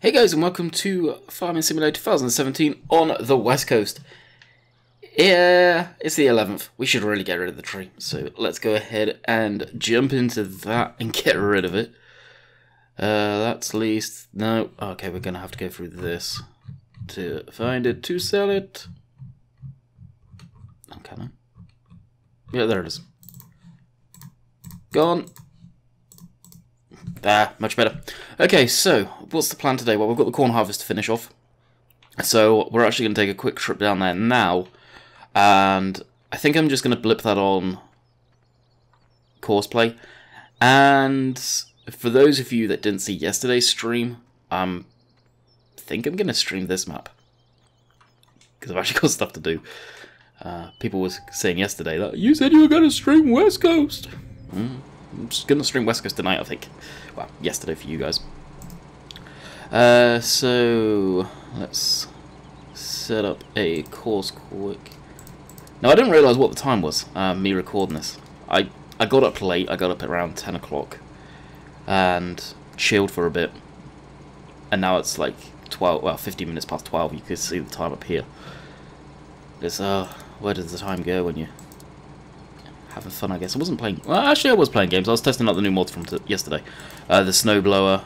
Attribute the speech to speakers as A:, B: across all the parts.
A: Hey guys, and welcome to Farming Simulator 2017 on the West Coast. Yeah, it's the 11th. We should really get rid of the tree. So let's go ahead and jump into that and get rid of it. That's least... No. Okay, we're going to have to go through this to find it, to sell it. Oh, can I? Yeah, there it is. Gone. Ah, much better. Okay, so, what's the plan today? Well, we've got the corn harvest to finish off. So, we're actually going to take a quick trip down there now. And I think I'm just going to blip that on course play. And for those of you that didn't see yesterday's stream, I think I'm going to stream this map. Because I've actually got stuff to do. People were saying yesterday that you said you were going to stream West Coast. I'm just going to stream West Coast tonight, I think. Well, yesterday for you guys. So, let's set up a course quick. Now, I didn't realise what the time was, me recording this. I got up late, I got up at around 10 o'clock. And chilled for a bit. And now it's like 12, well, 15 minutes past 12, you can see the time up here. It's, where does the time go when you... having fun, I guess. I wasn't playing... Well, actually, I was playing games. I was testing out the new mods from yesterday. The snowblower.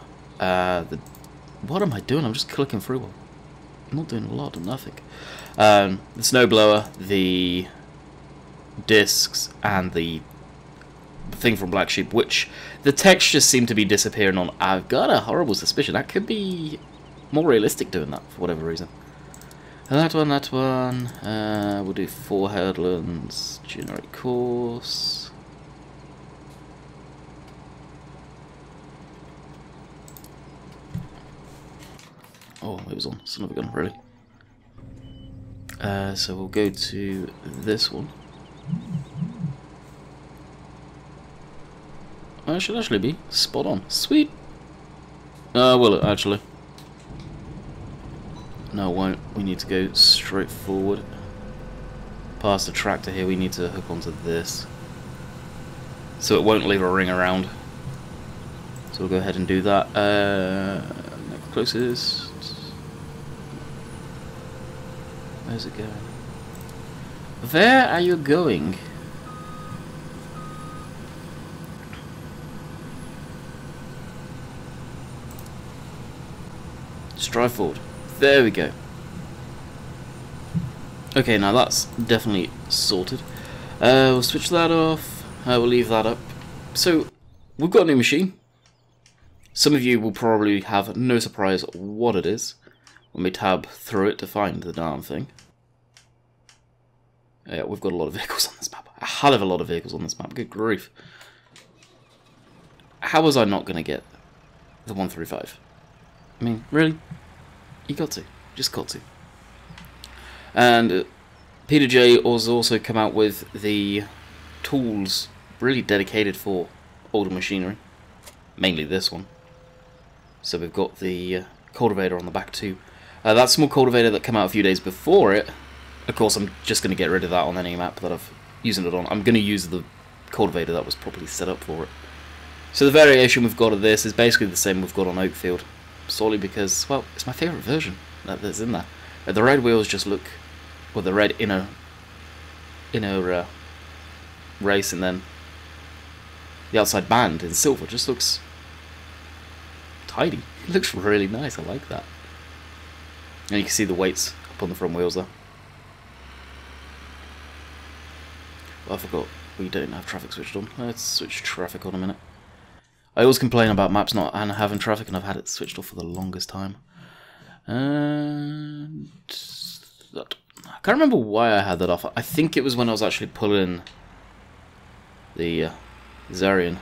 A: What am I doing? I'm just clicking through them. I'm not doing a lot of nothing. The snowblower, the discs, and the thing from Black Sheep, which the textures seem to be disappearing on. I've got a horrible suspicion that could be more realistic doing that, for whatever reason. And that one, we'll do 4 headlands, generate course. Oh, it was on, son of a gun, really. So we'll go to this one. It should actually be spot on. Sweet! Will it, actually? No, it won't. We need to go straight forward. Past the tractor here, we need to hook onto this. So it won't leave a ring around. So we'll go ahead and do that. Closest. Where's it going? Where are you going? Just drive forward. There we go. Okay, now that's definitely sorted. We'll switch that off. We'll leave that up. So, we've got a new machine. Some of you will probably have no surprise what it is when we tab through it to find the darn thing. Yeah, we've got a lot of vehicles on this map. A hell of a lot of vehicles on this map. Good grief. How was I not going to get the 135? I mean, really? You got to. Just got to. And Peter J has also come out with the tools really dedicated for older machinery. Mainly this one. So we've got the cultivator on the back too. That small cultivator that came out a few days before it, of course I'm just going to get rid of that on any map that I've using it on. I'm going to use the cultivator that was properly set up for it. So the variation we've got of this is basically the same we've got on Oakfield. Solely because, well, it's my favourite version that's in there. The red wheels just look, well, the red inner race, and then the outside band in silver just looks tidy. It looks really nice. I like that. And you can see the weights up on the front wheels there. Well, I forgot we don't have traffic switched on. Let's switch traffic on a minute. I always complain about maps not having traffic, and I've had it switched off for the longest time. And that. I can't remember why I had that off. I think it was when I was actually pulling the Zarian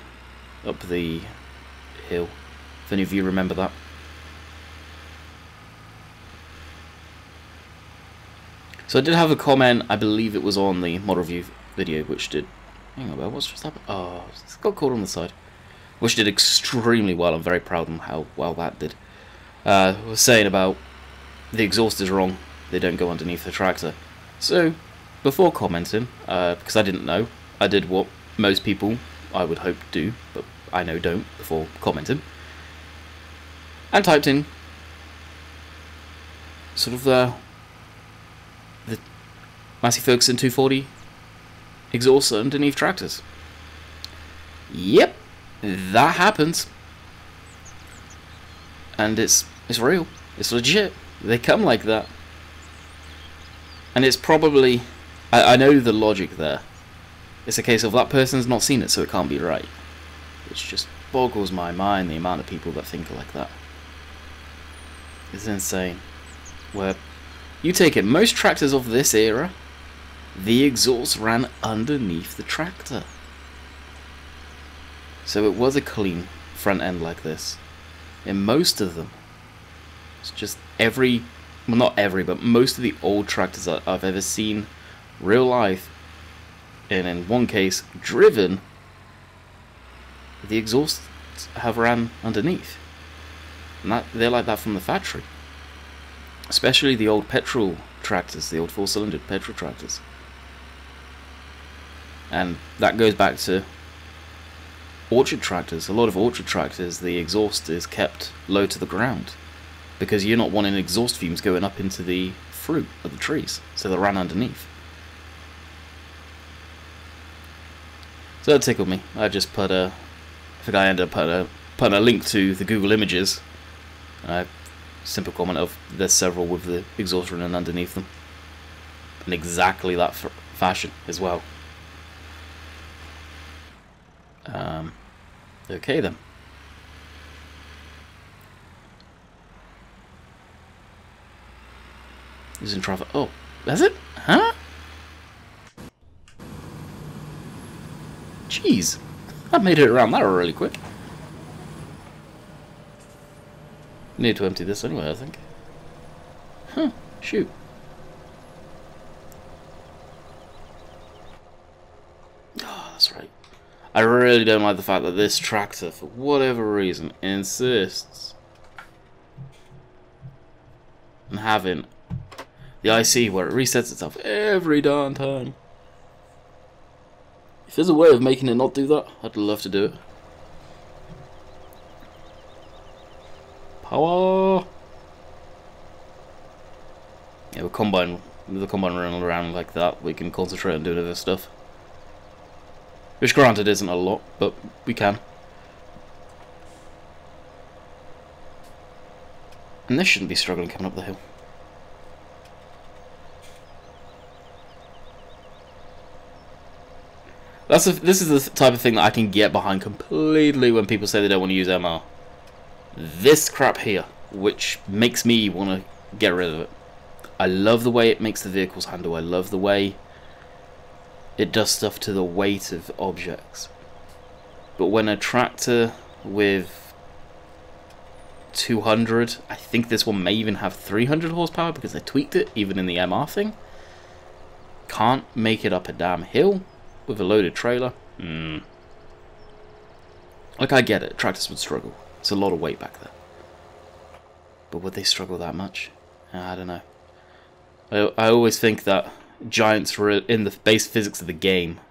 A: up the hill. If any of you remember that. So I did have a comment, I believe it was on the mod review video, which did... Hang on, what's just happened? Oh, it's got caught on the side. Which did extremely well. I'm very proud of how well that did. I was saying about the exhaust is wrong. They don't go underneath the tractor. So, before commenting, because I didn't know, I did what most people, I would hope, do, but I know don't, before commenting. And typed in sort of the Massey Ferguson 240 exhaust underneath tractors. Yep, that happens, and it's real. It's legit. They come like that, and it's probably, I know the logic there. It's a case of that person's not seen it, so it can't be right. It just boggles my mind, the amount of people that think like that. It's insane. Where you take it, most tractors of this era, the exhaust ran underneath the tractor. So it was a clean front end like this. In most of them, it's just well, not every, but most of the old tractors that I've ever seen real life, and in one case driven, the exhausts have ran underneath, and they're like that from the factory. Especially the old petrol tractors, the old 4-cylinder petrol tractors. And that goes back to orchard tractors. A lot of orchard tractors, the exhaust is kept low to the ground because you're not wanting exhaust fumes going up into the fruit of the trees, so they ran underneath. So that tickled me. I just put I think I ended up putting a link to the Google Images. Simple comment of there's several with the exhaust running underneath them, in exactly that fashion as well. Okay then. He's in traffic. Oh, that's it? Huh? Jeez, I made it around that really quick. Need to empty this anyway, I think. Huh, shoot. Oh, that's right. I really don't like the fact that this tractor, for whatever reason, insists on having the IC where it resets itself every darn time. If there's a way of making it not do that, I'd love to do it. Power! Yeah, with the combine running around like that, we can concentrate on doing other stuff. Which granted isn't a lot, but we can. And this shouldn't be struggling coming up the hill. This is the type of thing that I can get behind completely when people say they don't want to use MR. This crap here, which makes me want to get rid of it. I love the way it makes the vehicles handle. I love the way it does stuff to the weight of objects. But when a tractor with 200, I think this one may even have 300 horsepower because they tweaked it, even in the MR thing, can't make it up a damn hill with a loaded trailer. Like, I get it, tractors would struggle. It's a lot of weight back there. But would they struggle that much? I don't know. I always think that giants were in the base physics of the game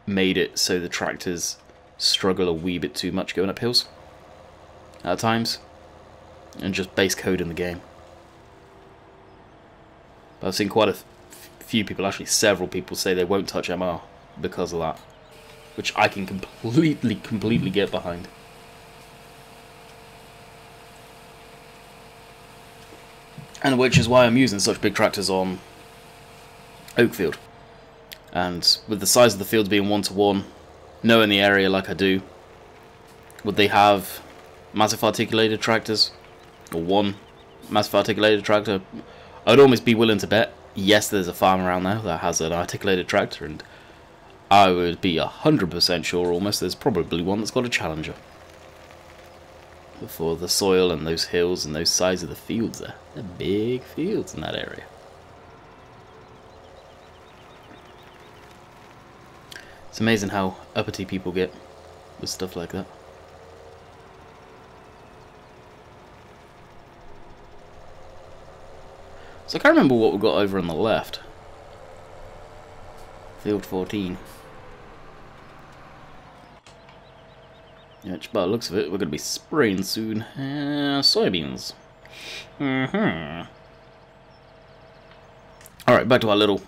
A: made it so the tractors struggle a wee bit too much going up hills at times, and just base code in the game. But I've seen quite a few people, actually several people, say they won't touch MR because of that, which I can completely get behind. And which is why I'm using such big tractors on Oakfield. And with the size of the fields being 1-to-1, knowing the area like I do, would they have massive articulated tractors? Or one massive articulated tractor? I'd almost be willing to bet, yes, there's a farm around there that has an articulated tractor, and I would be 100% sure almost there's probably one that's got a Challenger. For the soil and those hills and those sides of the fields there. They're big fields in that area. It's amazing how uppity people get with stuff like that. So I can't remember what we've got over on the left. Field 14. Yeah, by the looks of it, we're going to be spraying soon. Soybeans. Alright, back to our little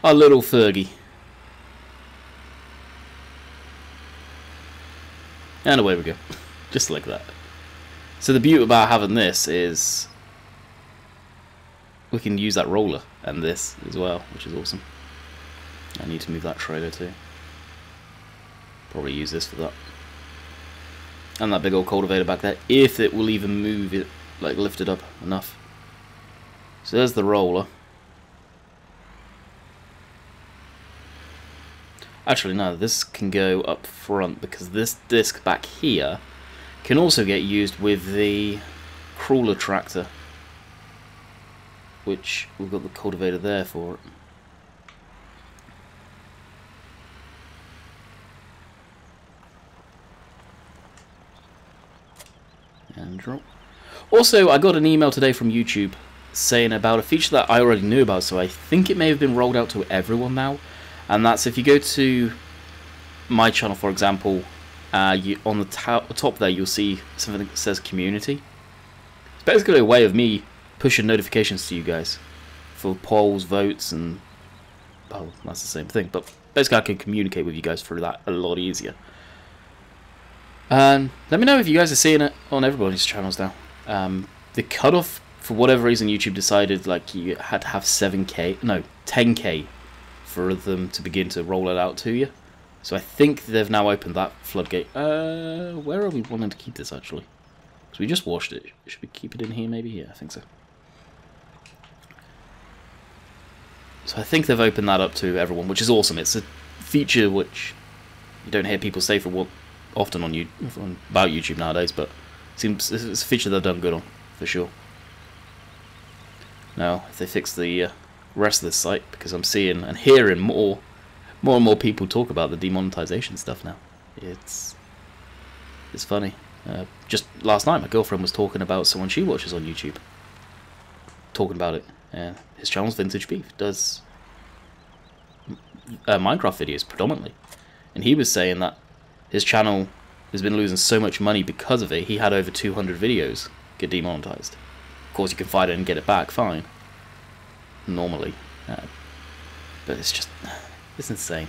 A: Fergie. And away we go. Just like that. So the beauty about having this is we can use that roller and this as well, which is awesome. I need to move that trailer too. Probably use this for that. And that big old cultivator back there, if it will even move it, like lift it up enough. So there's the roller. Actually no, this can go up front because this disc back here can also get used with the crawler tractor, which we've got the cultivator there for it. And drop. Also, I got an email today from YouTube saying about a feature that I already knew about, so I think it may have been rolled out to everyone now. And that's if you go to my channel, for example, on the top there, you'll see something that says community. It's basically a way of me pushing notifications to you guys for polls, votes, and well, that's the same thing. But basically, I can communicate with you guys through that a lot easier. And let me know if you guys are seeing it on everybody's channels now. The cutoff, for whatever reason, YouTube decided like you had to have 10K for them to begin to roll it out to you. So I think they've now opened that floodgate. Where are we wanting to keep this actually? Because we just washed it. Should we keep it in here maybe? Yeah, I think so. So I think they've opened that up to everyone, which is awesome. It's a feature which you don't hear people say for often on about YouTube nowadays, but it seems it's a feature they've done good on for sure. Now, if they fix the rest of this site, because I'm seeing and hearing more and more people talk about the demonetization stuff now. It's funny. Just last night, my girlfriend was talking about someone she watches on YouTube. Talking about it. His channel's Vintage Beef. Does Minecraft videos predominantly. And he was saying that his channel has been losing so much money because of it. He had over 200 videos get demonetized. Of course, you can fight it and get it back, fine. Normally. But it's just... it's insane.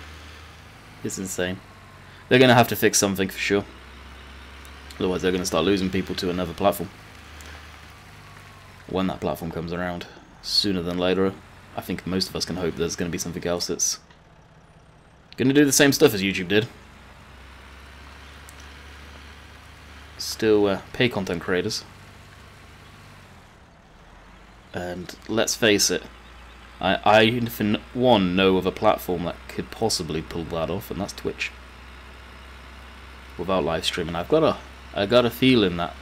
A: It's insane. They're going to have to fix something for sure. Otherwise, they're going to start losing people to another platform. When that platform comes around. Sooner than later. I think most of us can hope there's going to be something else that's going to do the same stuff as YouTube did. Still pay content creators. And let's face it, I for one know of a platform that could possibly pull that off, and that's Twitch. Without live streaming, I got a feeling that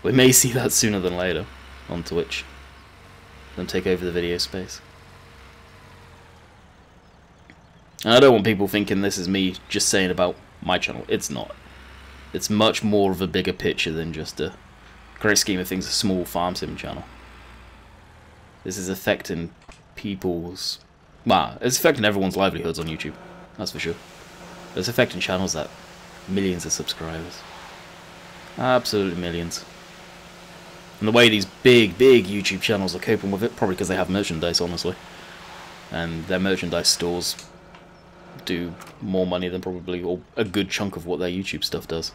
A: we may see that sooner than later on Twitch. Them take over the video space. And I don't want people thinking this is me just saying about my channel. It's not. It's much more of a bigger picture than just a great scheme of things, a small farm sim channel. This is affecting people's... well, it's affecting everyone's livelihoods on YouTube. That's for sure. But it's affecting channels that millions of subscribers. Absolutely millions. And the way these big YouTube channels are coping with it, probably because they have merchandise, honestly. And their merchandise stores do more money than probably or a good chunk of what their YouTube stuff does.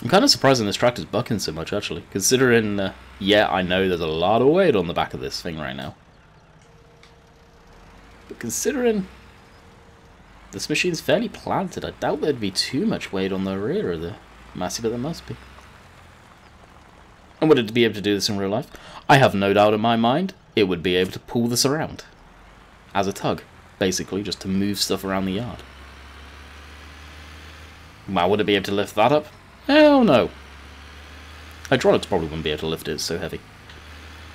A: I'm kind of surprised this tractor's bucking so much, actually. Considering, yeah, I know there's a lot of weight on the back of this thing right now. But considering this machine's fairly planted, I doubt there'd be too much weight on the rear of the Massey, but there must be. And would it be able to do this in real life? I have no doubt in my mind it would be able to pull this around. As a tug, basically, just to move stuff around the yard. Well, would it be able to lift that up? Hell no. Hydraulics probably wouldn't be able to lift it, it's so heavy.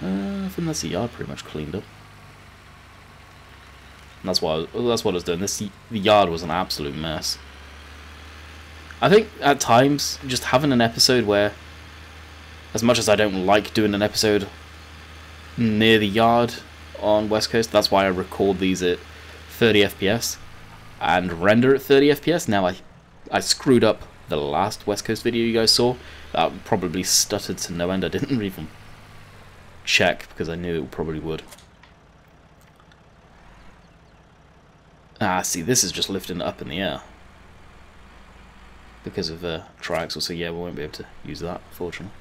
A: I think that's the yard pretty much cleaned up. And that's what I was doing. The yard was an absolute mess. I think at times, just having an episode where, as much as I don't like doing an episode near the yard on West Coast, that's why I record these at 30 FPS and render at 30 FPS. Now I screwed up the last West Coast video you guys saw. That probably stuttered to no end. I didn't even check because I knew it probably would. Ah, see, this is just lifting it up in the air. Because of triaxle, so yeah, we won't be able to use that, unfortunately.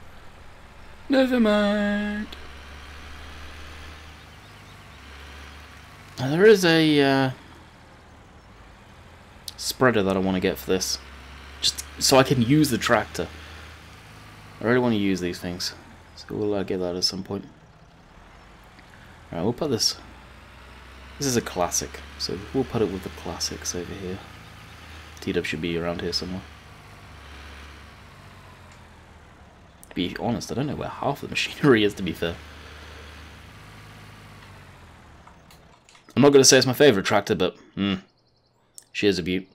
A: Never mind. Now, there is a spreader that I want to get for this, just so I can use the tractor. I really want to use these things, so we'll get that at some point. Alright, we'll put this. This is a classic, so we'll put it with the classics over here. T-Dub should be around here somewhere. To be honest, I don't know where half the machinery is, to be fair. I'm not going to say it's my favourite tractor, but she is a beaut.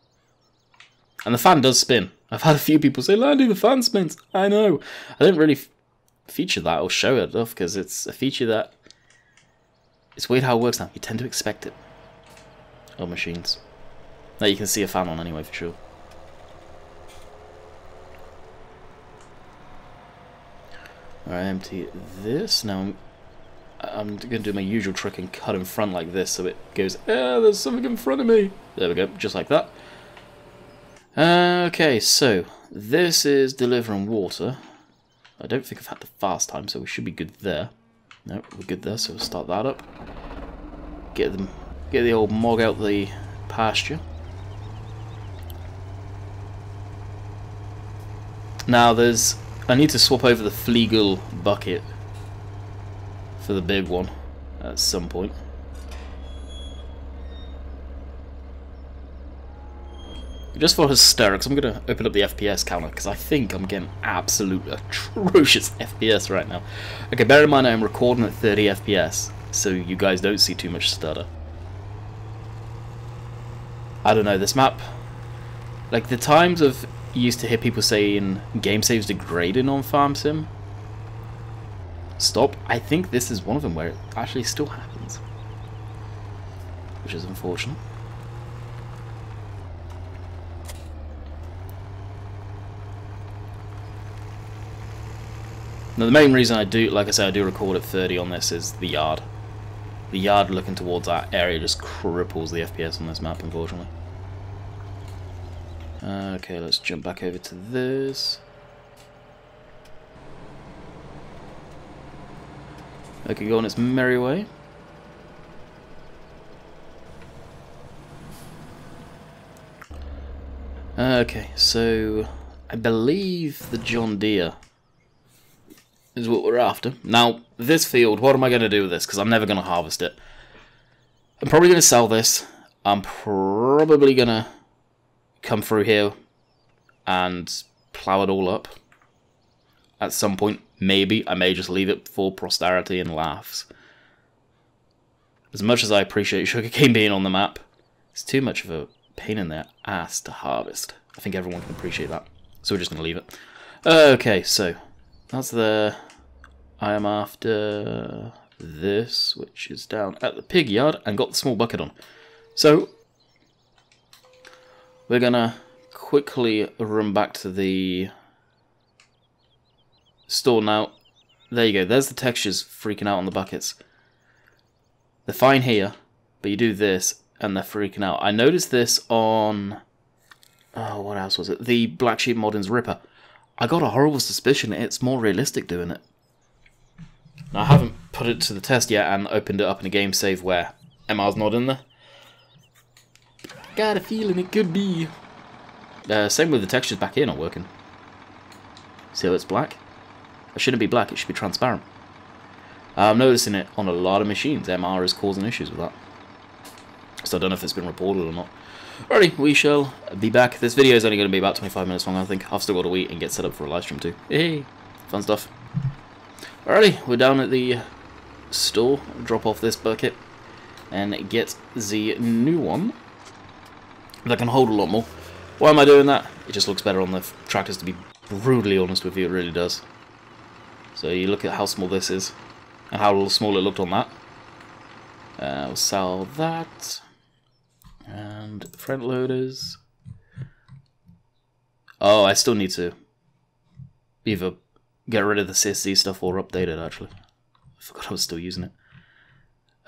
A: And the fan does spin. I've had a few people say, Landy, the fan spins. I know. I didn't really feature that or show it enough because it's a feature that... It's weird how it works now. You tend to expect it on machines. Now you can see a fan on anyway, for sure. Alright, empty this. Now I'm going to do my usual trick and cut in front like this so it goes, there's something in front of me. There we go, just like that. Okay, so this is delivering water. I don't think I've had the fast time, so we should be good there. No, we're good there, so we'll start that up. Get the old mog out the pasture. Now I need to swap over the Flegel bucket for the big one at some point. Just for hysterics, I'm going to open up the FPS counter because I think I'm getting absolute atrocious FPS right now. Okay, bear in mind I am recording at 30 FPS, so you guys don't see too much stutter. I don't know, this map, like the times of you used to hear people saying game saves degrading on Farm Sim stop, I think this is one of them where it actually still happens, which is unfortunate. Now the main reason I do, like I say, I do record at 30 on this is the yard. The yard looking towards that area just cripples the FPS on this map, unfortunately. Okay, let's jump back over to this. Okay, go on its merry way. Okay, so I believe the John Deere is what we're after. Now, this field, what am I going to do with this? Because I'm never going to harvest it. I'm probably going to sell this. I'm probably going to come through here and plow it all up. At some point, maybe. I may just leave it for posterity and laughs. As much as I appreciate sugarcane being on the map, it's too much of a pain in the ass to harvest. I think everyone can appreciate that. So we're just going to leave it. Okay, so that's the... I am after this, which is down at the pig yard, and got the small bucket on. So we're gonna quickly run back to the store now. There you go, there's the textures freaking out on the buckets. They're fine here, but you do this and they're freaking out. I noticed this on, oh, what else was it? The Black Sheep Modding's Ripper. I got a horrible suspicion it's more realistic doing it. Now, I haven't put it to the test yet and opened it up in a game save where MR's not in there. Got a feeling it could be. Same with the textures back here not working. See how it's black? It shouldn't be black, it should be transparent. I'm noticing it on a lot of machines. MR is causing issues with that. So I don't know if it's been reported or not. Alrighty, we shall be back. This video is only going to be about 25 minutes long, I think. I've still got to eat and get set up for a live stream too. Hey, fun stuff. Alrighty, we're down at the store. Drop off this bucket and get the new one that can hold a lot more. Why am I doing that? It just looks better on the tractors, to be brutally honest with you. It really does. So you look at how small this is and how small it looked on that. We'll sell that. And front loaders. Oh, I still need to either get rid of the CSD stuff or update it, actually. I forgot I was still using it.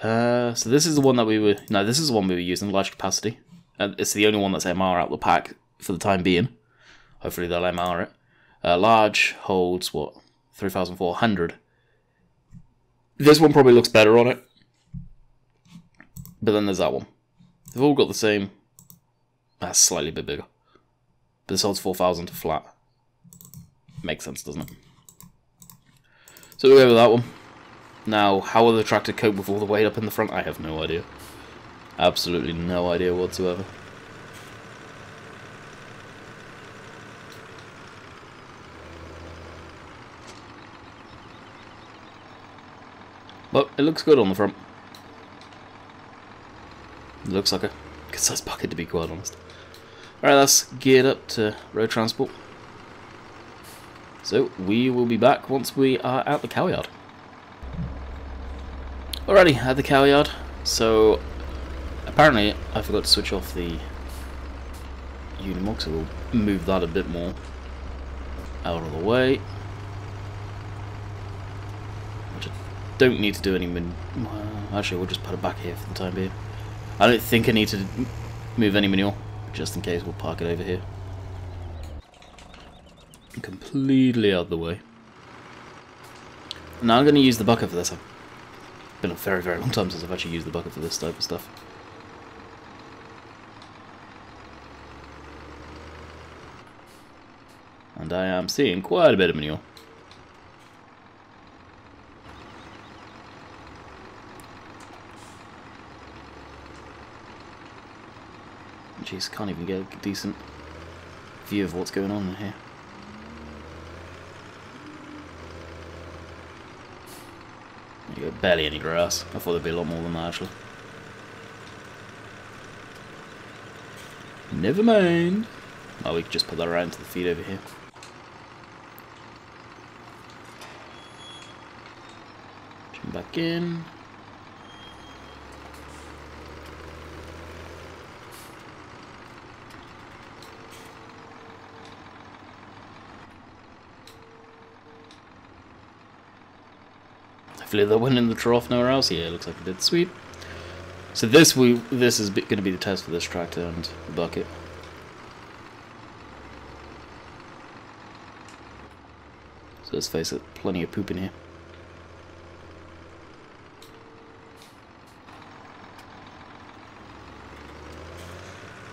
A: So this is the one that we were... No, this is the one we were using, large capacity. And it's the only one that's MR out the pack for the time being. Hopefully they'll MR it. Large holds, what, 3,400. This one probably looks better on it. But then there's that one. They've all got the same... That's slightly a bit bigger. But this holds 4,000 to flat. Makes sense, doesn't it? So we'll go with that one. Now, how will the tractor cope with all the weight up in the front? I have no idea. Absolutely no idea whatsoever. But it looks good on the front. It looks like a good sized bucket, to be quite honest. Alright, that's geared up to road transport. So we will be back once we are at the cow yard. Alrighty, at the cow yard. So apparently I forgot to switch off the Unimog, so we'll move that a bit more out of the way. Which I don't need to do any actually, we'll just put it back here for the time being. I don't think I need to move any manure, just in case we'll park it over here. Completely out of the way. Now I'm going to use the bucket for this. It's been a very, very long time since I've actually used the bucket for this type of stuff. And I am seeing quite a bit of manure. Jeez, can't even get a decent view of what's going on in here. There you go, barely any grass. I thought there'd be a lot more than that, actually. Never mind. Oh, we could just put that around to the feed over here. Jump back in. Hopefully that went in the trough nowhere else. Yeah, it looks like it did. Sweet. So this is going to be the test for this tractor and the bucket. So let's face it, plenty of poop in here.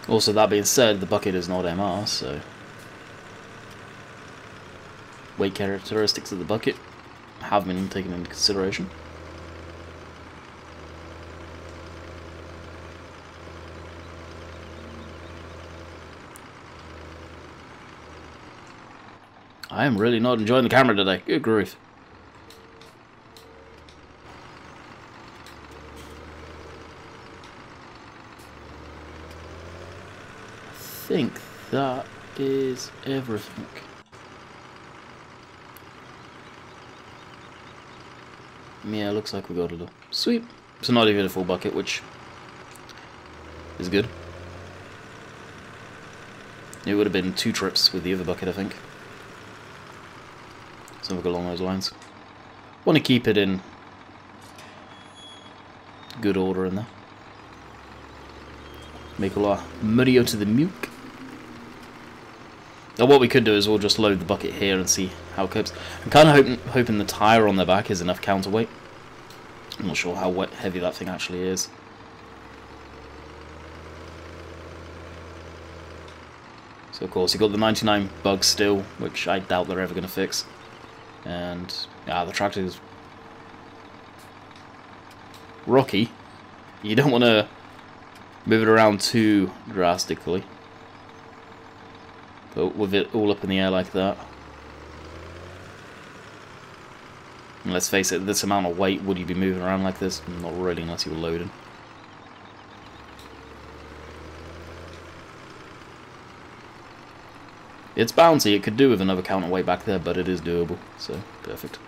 A: Also, that being said, the bucket is not MR, so weight characteristics of the bucket have been taken into consideration. I am really not enjoying the camera today. Good grief. I think that is everything. Yeah, looks like we got it all. Sweet. So not even a full bucket, which is good. It would have been 2 trips with the other bucket, I think. Something along those lines. Want to keep it in good order in there. Make all our money out of the milk. Now what we could do is we'll just load the bucket here and see how it copes. I'm kind of hoping the tyre on the back is enough counterweight. I'm not sure how heavy that thing actually is. So of course you've got the 99 bugs still, which I doubt they're ever going to fix. And the tractor is rocky. You don't want to move it around too drastically. But with it all up in the air like that. And let's face it, this amount of weight, would you be moving around like this? Not really, unless you were loading. It's bouncy, it could do with another counterweight back there, but it is doable, so perfect.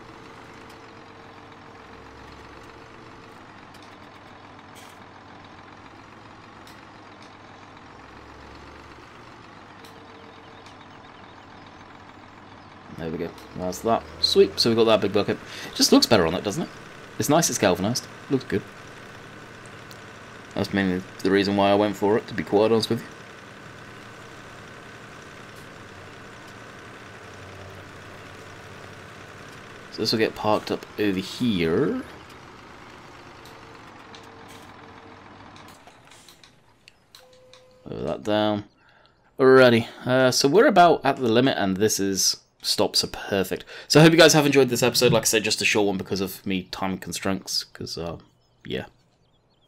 A: There we go. That's that. Sweet. So we've got that big bucket. It just looks better on it, doesn't it? It's nice, it's galvanised. Looks good. That's mainly the reason why I went for it, to be quite honest with you. So this will get parked up over here. Lower that down. Alrighty, so we're about at the limit, and this is stops are perfect. So I hope you guys have enjoyed this episode. Like I said, just a short one because of me time constraints, because, yeah,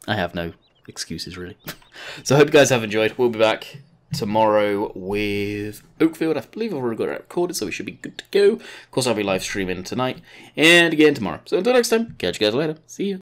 A: I have no excuses, really. So I hope you guys have enjoyed. We'll be back tomorrow with Oakfield. I believe I've already got it recorded, so we should be good to go. Of course, I'll be live streaming tonight and again tomorrow. So until next time, catch you guys later. See you.